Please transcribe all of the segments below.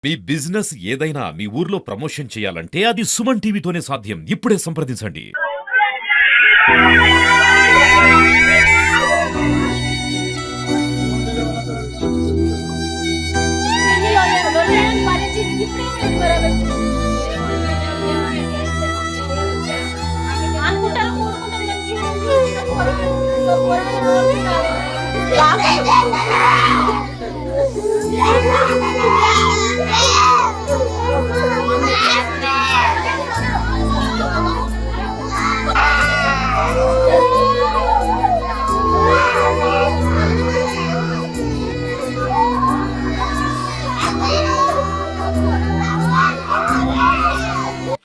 మీ business ఏదైనా మీ ఊర్లో promotion చేయాలంటే అది సుమన్ టీవీతోనే సాధ్యం. ఇప్పుడే సంప్రదించండి.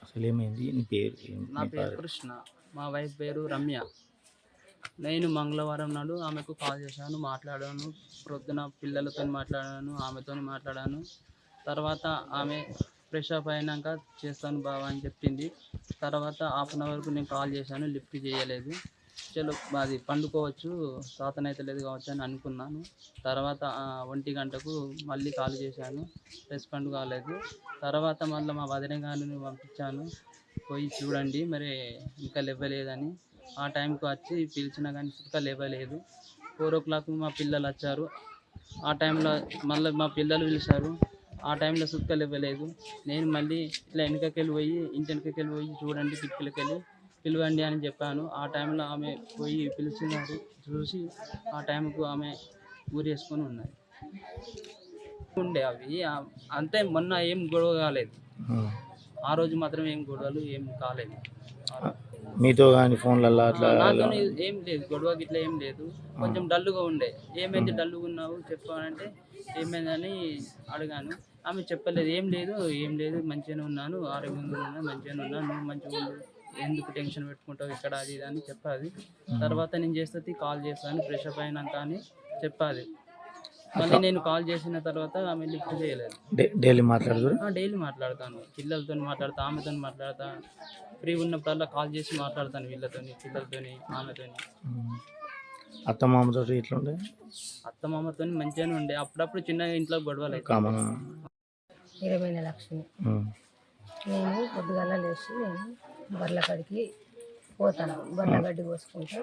అసలేమైంది? నీ పేరు నా పేరు కృష్ణ, మా వైఫ్ పేరు రమ్య. నేను మంగళవారం నాడు ఆమెకు కాల్ చేశాను, మాట్లాడాను. ప్రొద్దున పిల్లలతో మాట్లాడాను, ఆమెతో మాట్లాడాను. తర్వాత ఆమె ఫ్రెష్ అప్ అయినాక చేస్తాను బావా అని చెప్పింది. తర్వాత హాఫ్ అన్ అవర్కు నేను కాల్ చేశాను, లిఫ్ట్ చేయలేదు. చలో అది పండుకోవచ్చు, సాతనైతే లేదు కావచ్చు అని అనుకున్నాను. తర్వాత 1 గంటకు మళ్ళీ కాల్ చేశాను, రెస్పాండ్ కాలేదు. తర్వాత మళ్ళీ మా వదిన గారిని పంపించాను, పోయి చూడండి మరి ఇంకా లేవలేదని. ఆ టైంకి వచ్చి పిలిచినా కానీ ఇంకా లేవలేదు. 4 o'clock మా పిల్లలు వచ్చారు. ఆ టైంలో మళ్ళీ మా పిల్లలు పిలిచారు, ఆ టైంలో సుక్క లేవలేదు. నేను మళ్ళీ ఇట్లా వెనకకెళ్ళి పోయి ఇంటి వెనకకెళ్ళి పోయి చూడండి, కిటికీలకి వెళ్ళి పిలవండి అని చెప్పాను. ఆ టైంలో ఆమె పోయి పిలిచినారు, చూసి ఆ టైంకు ఆమె ఊరేసుకొని ఉన్నది. ఉండే అవి అంతే. మొన్న ఏం గొడవ కాలేదు, ఆ రోజు మాత్రం ఏం గొడవలు ఏం కాలేదు. మీతో కానీ ఫోన్లలో అట్లా నాతో ఏం లేదు, గొడవ గిట్లా ఏం లేదు. కొంచెం డల్లుగా ఉండే. ఏమైంది డల్లుగా ఉన్నావు చెప్పానంటే ఏమైందని అడిగాను. ఆమె చెప్పలేదు, ఏం లేదు మంచిగానే ఉన్నాను, ఆరోగ్యంగా ఉన్నాను, మంచిగానే ఉన్నాను, నువ్వు మంచిగా ఉండు, ఎందుకు టెన్షన్ పెట్టుకుంటావు ఇక్కడ అది ఇది అని చెప్పాది. తర్వాత నేను చేస్తుంది కాల్ చేస్తాను ఫ్రెష్ అప్ అయినాక అని చెప్పాది. మళ్ళీ నేను కాల్ చేసిన తర్వాత ఆమె లిఫ్ట్ చేయలేదు. డైలీ మాట్లాడతారు? డైలీ మాట్లాడతాను, పిల్లలతో మాట్లాడతా, ఆమెతో మాట్లాడతా. ఫ్రీ ఉన్నప్పుడల్లా కాల్ చేసి మాట్లాడతాను వీళ్ళతోని, పిల్లలతోని, ఆమెతోని. అత్త మామతో ఇట్లుండే? అత్త మామతో మంచిగానే ఉండే. అప్పుడప్పుడు చిన్నగా ఇంట్లో గొడవలు కామన్. ఇరవైన లక్ష్మి. నేను పొద్దుగాల లేచి నేను బర్ల కాడికి పోతాను, బర్ల గడ్డి కోసుకుంటా.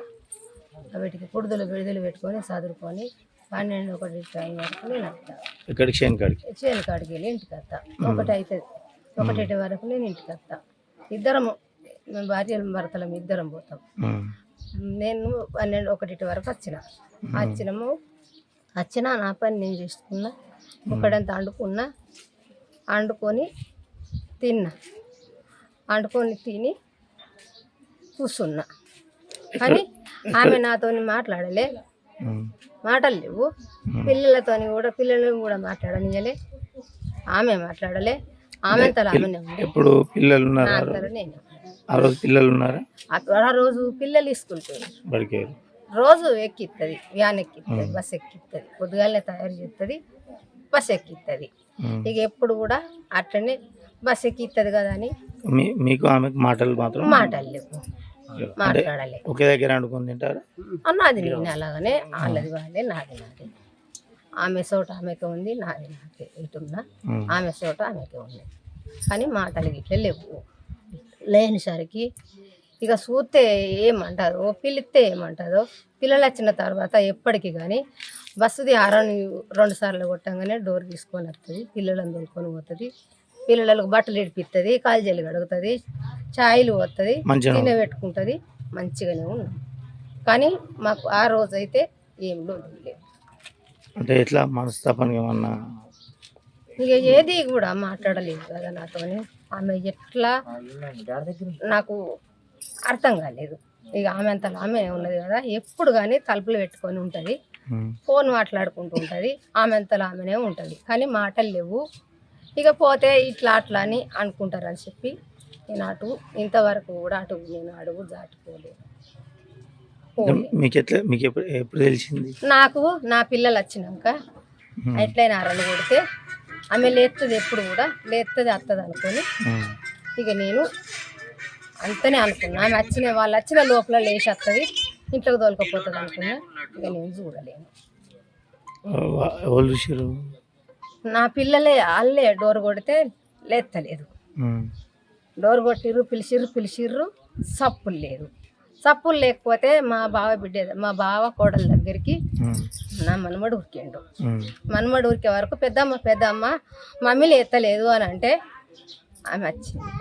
వీటికి కుడుదలు విడుదలు పెట్టుకొని చదువుకొని 12-1 టైం వరకు నేను వస్తా. ఇక్కడికి చేను కాడికి వెళ్ళి ఇంటికి వస్తా. 1 అవుతుంది, 1 వరకు నేను ఇంటికి వస్తా. ఇద్దరము, మేము భార్యలు భర్తలం ఇద్దరం పోతాం. నేను 12-1 వరకు వచ్చిన నా పని నేను చేసుకున్నా. ఒకడంతా వండుకొని తిని కూర్చున్నా. కానీ ఆమె నాతోని మాటలు లేవు. పిల్లలను కూడా మాట్లాడనియలే, ఆమె మాట్లాడలే. ఆమె ఆమెనే ఉంది. ఇప్పుడు పిల్లలు ఉన్నారా? నేను ఆ రోజు పిల్లలు ఉన్నారా? ఆ రోజు పిల్లలు స్కూల్కి బడికి రోజు ఎక్కిస్తుంది, వ్యాన్ ఎక్కిస్తుంది, బస్ ఎక్కిస్తుంది, పొద్దుగాలనే తయారు చేస్తుంది, బస్ ఎక్కిస్తుంది. ఇక ఎప్పుడు కూడా అట్లనే బస్ ఎక్కిస్తుంది కదా అని మీకు ఆమెకు మాటలు లేవు, మాట్లాడాలి. ఒకే దగ్గర అనుకుని తింటారు అన్నది. నేను అలాగనే వాళ్ళది వాళ్ళే, నాది. ఆమె చోట ఆమెకే ఉంది, నాది ఇటున్నా. ఆమె చోట ఆమెకే ఉంది. కానీ మాటలు గిట్ల లేనిసరికి ఇక చూస్తే ఏమంటారో, పిలిస్తే ఏమంటారో. పిల్లలు వచ్చిన తర్వాత ఎప్పటికీ కానీ బస్సుది 2 సార్లు కొట్టంగానే డోర్ తీసుకొని వస్తుంది, పిల్లలను తోలుకొని పోతుంది, పిల్లలకు బట్టలు ఇడిపిస్తుంది, కాల్జీలు కడుగుతుంది, ఛాయలు పోతుంది, తినబెట్టుకుంటుంది. మంచిగానే ఉన్నాం. కానీ మాకు ఆ రోజైతే ఏం లేదు. అంటే ఎట్లా మనస్తాపన ఏమన్నా? ఇక ఏది కూడా మాట్లాడలేదు కదా నాతోని. ఆమె ఎట్లా నాకు అర్థం కాలేదు. ఇక ఆమె అంతలో ఆమె ఉన్నది కదా, ఎప్పుడు కానీ తలుపులు పెట్టుకొని ఉంటుంది, ఫోన్ మాట్లాడుకుంటూ ఉంటుంది, ఆమె అంతలో ఆమెనే ఉంటుంది. కానీ మాటలు లేవు. ఇక పోతే ఇట్లా అట్లా అని అనుకుంటారని చెప్పి నేను ఇంతవరకు కూడా నేను అడుగు దాటుకోలేదు. మీకు ఎప్పుడు తెలిసింది? నాకు నా పిల్లలు వచ్చినాక ఎట్లయినా అరలు కొడితే ఆమె లేస్తుంది, ఎప్పుడు కూడా లేస్తుంది వస్తుంది అనుకొని ఇక నేను అంతనే అనుకున్నా. ఆమె వాళ్ళు వచ్చిన లోపల లేచి వస్తుంది, ఇంట్లోకి తోలుకపోతుంది అనుకున్నా. ఇక నేను చూడలేను. నా పిల్లలే వాళ్ళే డోర్ కొడితే లేస్తలేదు. ఉమ్. డోర్ కొట్టిర్రు, పిలిచిర్రు, సప్పులు లేదు. సప్పులు లేకపోతే మా బావ కోడల దగ్గరికి ఉమ్. నా మనమడు ఉరికిండు. ఉమ్. మనమడు ఉరికే వరకు పెద్దమ్మ మమ్మీలు ఎత్తలేదు అని అంటే ఆమె వచ్చింది.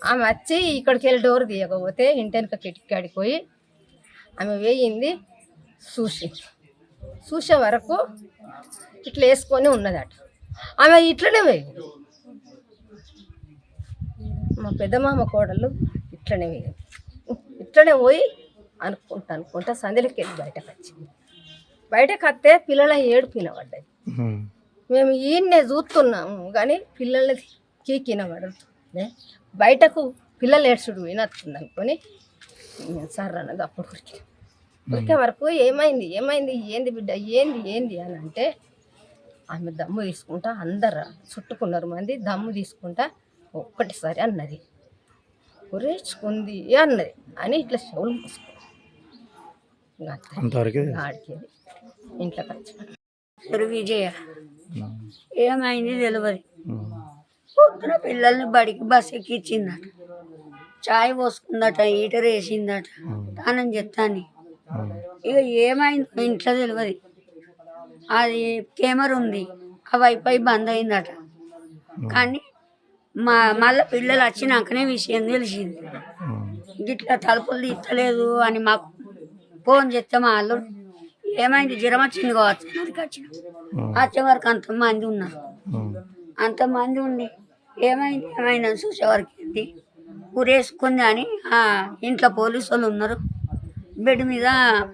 ఆమె వచ్చి ఇక్కడికి వెళ్ళి డోర్ తీయకపోతే ఇంటెనక కిటికాడికి పోయి ఆమె వేయింది. చూసే వరకు ఇట్లా వేసుకొని ఉన్నదట. ఆమె ఇట్లనే వేయింది. మా పెద్దమామ కోడలు ఇట్లనే వేయింది. ఇట్లనే పోయి అనుకుంటా సందులోకి వెళ్ళి బయటకు వస్తే పిల్లల ఏడుపు వినబడ్డది. ఉమ్. మేము ఈయన్నే చూస్తున్నాము కానీ పిల్లల్ని కీకినబడుతుంది. బయటకు పిల్లలు ఏడ్చుడు వినొస్తుంది అనుకొని సార్ అన్నది అప్పుడు ఉరికే వరకు ఏమైంది ఏంది బిడ్డ ఏంది అని అంటే ఆమె దమ్ము తీసుకుంటా అందరు చుట్టుకున్నారు మంది. దమ్ము తీసుకుంటా ఒక్కటిసారి అన్నది, ఉరేచుకుంది అన్నది అని ఇట్లా చెవులు మూసుకుంది. అంతవరకు ఆడికి ఇంట్లోకి వచ్చి విజయ ఏమైంది తెలియదు. పొద్దున పిల్లల్ని బడికి బస్ ఎక్కించిందట, చాయ్ పోసుకుందట, హీటర్ వేసిందట, స్నానం చెప్తాను. ఇక ఏమైందో ఇంట్లో తెలియదు. అది కెమెరా ఉంది, ఆ వైఫై బంద్ అయిందట. కానీ మళ్ళీ పిల్లలు వచ్చినాకనే విషయం తెలిసింది. ఇట్లా తలుపులు తీస్తలేదు అని మాకు ఫోన్ చేస్తే మా వాళ్ళు ఏమైంది జ్వరం వచ్చింది కావచ్చు అక్కడికి వచ్చిన వచ్చే వరకు అంతమంది ఉన్నారు. అంతమంది ఉండి ఏమైంది చూసేవారికి ఏంటి ఊరేసుకుంది అని ఇంట్లో పోలీసు వాళ్ళు ఉన్నారు. బెడ్ మీద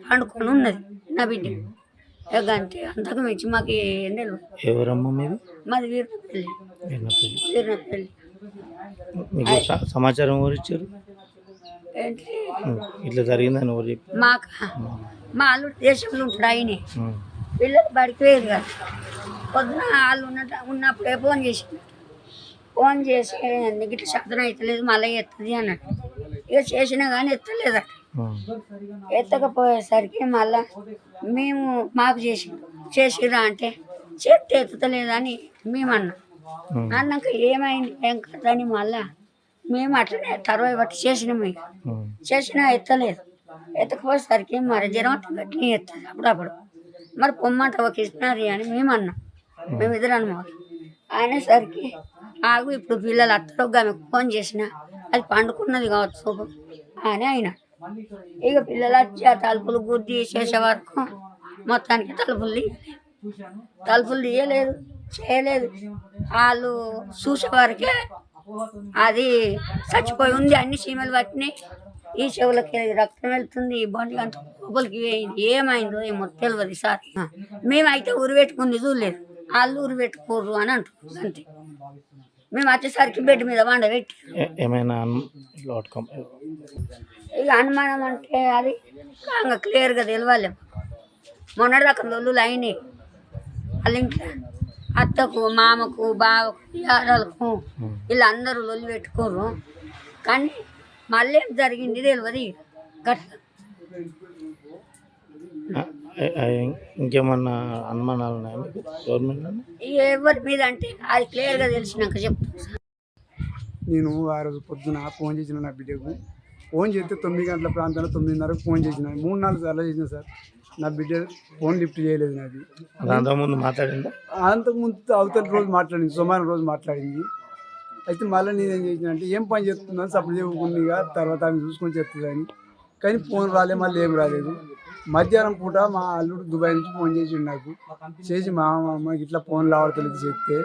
పండుకొని ఉన్నది నా బిడ్డ. ఇక అంతే, అంతకు మించి మాకు ఏం తెలియదు. ఎవరమ్మా మీది? మాది వీరనపల్లి. మీకు సమాచారం ఎవరు ఇచ్చారు? ఏంటి ఇట్లా జరిగిందని ఎవరు చెప్పారు? మా అల్లుడు దేశంలో ఉంటాడు. ఆయనే పిల్లలు బడికి వేయరు కదా. పొద్దున వాళ్ళు ఉన్నప్పుడే ఫోన్ చేసి నీకు ఇట్లా శబ్దం అవుతలేదు మళ్ళీ ఎత్తది అన్నట్టు. ఇక చేసినా కానీ ఎత్తలేదట. ఎత్తకపోయేసరికి మళ్ళా మేము మాకు చేసిరా అంటే చేతి ఎత్తలేదని మేము అన్నాక ఏమైంది ఏం కదా అని మళ్ళా మేము అట్లనే తరువాత బట్టి చేసినా ఎత్తలేదు. ఎత్తకపోయేసరికి మరి జ్వరం గట్టిని ఎత్తది అప్పుడప్పుడు. మరి పొమ్మంట ఒక ఇస్తున్నారు అని మేము అన్నాం. మేమిద్దరు అన్నమాట. అనేసరికి ఆగు ఇప్పుడు పిల్లలు అత్తలోగా ఆమెకు ఫోన్ చేసిన అది పండుకున్నది కావచ్చు అని ఆయన. ఇక పిల్లలు వచ్చి ఆ తలుపులు గుద్ది చేసే వరకు మొత్తానికి తలుపులు తీయలేదు చేయలేదు. వాళ్ళు చూసే వరకే అది చచ్చిపోయి ఉంది. అన్ని చీమలు పట్టినాయి. ఈ చెవులకి రక్తం వెళ్తుంది, ఈ బండి అంత లోపలికి ఏమైందో ఏమో తెలియదు సార్. మేమైతే ఊరు పెట్టుకుంది చూడలేదు, వాళ్ళు ఊరు పెట్టుకోరు అని అంటున్నారు అంతే. మేము వచ్చేసరికి బెడ్ మీద వండబెట్టి ఏమైనా ఇక అనుమానం అంటే అది క్లియర్గా తెలియాలి. మొన్నటి రకం లొల్లులు అయినాయి వాళ్ళ ఇంట్లో. అత్తకు, మామకు, బావకు, యారాలకు వీళ్ళందరూ లొల్లి పెట్టుకోరు. కానీ మళ్ళీ ఏం జరిగింది తెలియదు. గట్ల ఇంకేమన్నా అనుమానాలు ఉన్నాయా మీకు గవర్నమెంట్? ఎవరి మీద అంటే అది క్లియర్గా తెలిసినాక చెప్తాను. నేను ఆ రోజు పొద్దున ఫోన్ చేసిన నా బిడ్డకు. ఫోన్ చేస్తే 9 గంటల ప్రాంతంలో 9:30 ఫోన్ చేసిన. 3-4 సార్లు చేసిన సార్. నా బిడ్డ ఫోన్ లిఫ్ట్ చేయలేదు. నాది అంతకుముందు మాట్లాడిందా? అంతకుముందు అవతల రోజు మాట్లాడింది, సోమవారం రోజు మాట్లాడింది. అయితే మళ్ళీ నేనేం చేసిన అంటే ఏం పని చేస్తున్నాను సప్లై చెప్పుకుందిగా, తర్వాత ఆమె చూసుకొని చెప్తుందని. కానీ ఫోన్ రాలేదు, మళ్ళీ ఏం రాలేదు. మధ్యాహ్నం పూట మా అల్లుడు దుబాయ్ నుంచి ఫోన్ చేసి నాకు చేసి మా అమ్మకి ఇట్లా ఫోన్ రావట్లేదు చెప్తే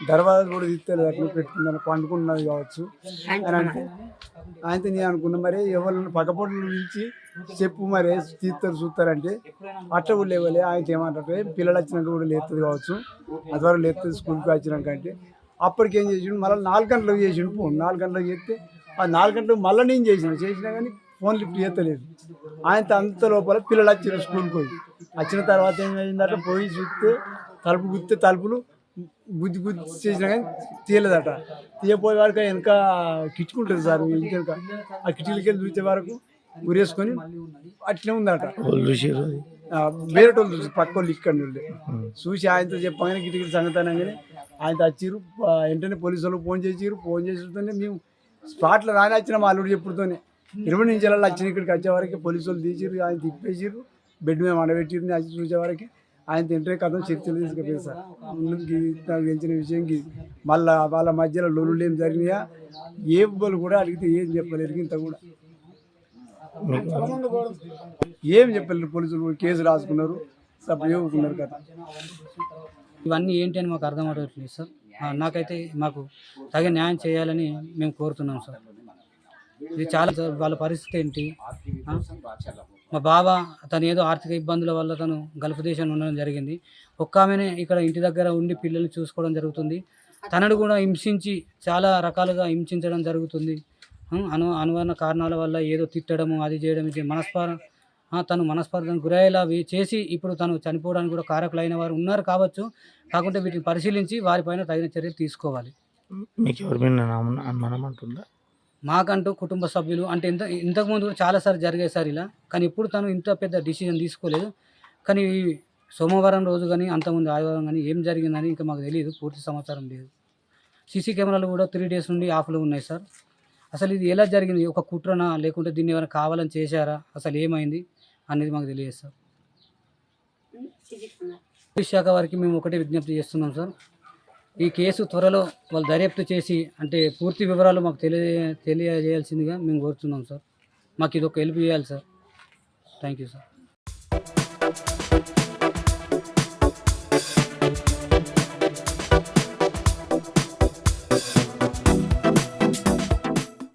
దర్వాజా కూడా తీస్తలేదు, అట్లా పెట్టుకుందని పండుకున్నది కావచ్చు అని అంటే ఆయనతో నేను అనుకున్నా మరి ఎవరు పక్కపొట్లు పిలిచి చెప్పు మరి తీస్తారు చూస్తారంటే అట్లా కూడా లేవలే. ఆయన ఏమంటే పిల్లలు వచ్చినాక కూడా లేస్తుంది కావచ్చు, అదివరకు లేస్తుంది స్కూల్కి వచ్చినాక అంటే అప్పటికి ఏం చేసిండు మళ్ళీ 4 గంటలకు చేసిండు ఫోన్. 4 గంటలకు చేస్తే ఆ 4 గంటలకు మళ్ళీ నేను చేసినా కానీ ఫోన్ లిఫ్ట్ చేస్తలేదు. ఆయన అంత లోపల పిల్లలు వచ్చిన స్కూల్కి పోయి వచ్చిన తర్వాత ఏమైందట, పోయి చూస్తే తలుపు గుద్దితే తలుపులు గుద్ది చేసినా కానీ తీయలేదట. తీయపోయే వరకు వెనక కిచ్చుకుంటుంది సార్, ఇంకెనక ఆ కిటికీలకి వెళ్ళి చూసే వరకు ఉరేసుకొని అట్లే ఉందట. వేరే వాళ్ళు చూసి పక్క వాళ్ళు ఇక్కడ చూసి ఆయనతో చెప్పగానే గిటికి సంగతి అనగానే ఆయన వచ్చిర్రు. వెంటనే పోలీసు వాళ్ళు ఫోన్ చేసితోనే మేము స్పాట్లో రాని వచ్చిన మా అల్లుడు చెప్పుడుతోనే 20 నిమిషాలలో వచ్చిన ఇక్కడికి వచ్చే వరకు పోలీసు వాళ్ళు తీసిర్రు, ఆయన తిప్పేసిర్రు, బెడ్ మీద వండబెట్టిర్రు. వచ్చి చూసే వరకు ఆయన తింటే కథం చర్చలు తీసుకుపోయి సార్. నాకు తెలిసిన విషయం మళ్ళీ వాళ్ళ మధ్యలో లొల్లులు ఏం జరిగినాయా ఏ వాళ్ళు కూడా అడిగితే ఏం చెప్పలేరు. ఇంత కూడా ఏం చెప్పలేరు. పోలీసులు కేసు రాసుకున్నారు, సభ్యులు ఇవ్వకున్నారు కదా. ఇవన్నీ ఏంటి అని మాకు అర్థం అవ్వట్లేదు సార్. నాకైతే మాకు తగిన న్యాయం చేయాలని మేము కోరుతున్నాం సార్. ఇది చాలా సార్. వాళ్ళ పరిస్థితి ఏంటి? మా బావ తను ఏదో ఆర్థిక ఇబ్బందుల వల్ల తను గల్ఫ్ దేశంలో ఉండడం జరిగింది. ఒక్క ఆమెనే ఇక్కడ ఇంటి దగ్గర ఉండి పిల్లల్ని చూసుకోవడం జరుగుతుంది. తనను కూడా హింసించి చాలా రకాలుగా హింసించడం జరుగుతుంది. అనువన్న కారణాల వల్ల ఏదో తిట్టడము, అది చేయడం, ఇది తను మనస్పర్ధను గురయ్యేలా చేసి ఇప్పుడు తను చనిపోవడానికి కూడా కారకులైన వారు ఉన్నారు కావచ్చు. కాకుంటే వీటిని పరిశీలించి వారిపైన తగిన చర్యలు తీసుకోవాలి. మీకు ఎవరి మీద అనుమానం అంటుందా? మాకంటూ కుటుంబ సభ్యులు అంటే ఇంతకుముందు కూడా చాలాసార్లు జరిగాయి సార్ ఇలా. కానీ ఇప్పుడు తను ఇంత పెద్ద డిసిజన్ తీసుకోలేదు. కానీ సోమవారం రోజు కానీ అంతకుముందు ఆదివారం కానీ ఏం జరిగిందని ఇంకా మాకు తెలియదు, పూర్తి సమాచారం లేదు. సీసీ కెమెరాలు కూడా 3 days నుండి ఆఫ్లో ఉన్నాయి సార్. అసలు ఇది ఎలా జరిగింది? ఒక కుట్రనా లేకుంటే దీన్ని ఏమైనా కావాలని చేశారా? అసలు ఏమైంది అనేది మాకు తెలియదు సార్. పోలీస్ శాఖ వారికి మేము ఒకటే విజ్ఞప్తి చేస్తున్నాం సార్. ఈ కేసు త్వరలో వాళ్ళు దర్యాప్తు చేసి అంటే పూర్తి వివరాలు మాకు తెలియజేయాల్సిందిగా మేము కోరుతున్నాం సార్. మాకు ఇది ఒక హెల్ప్ చేయాలి సార్. Thank you sir.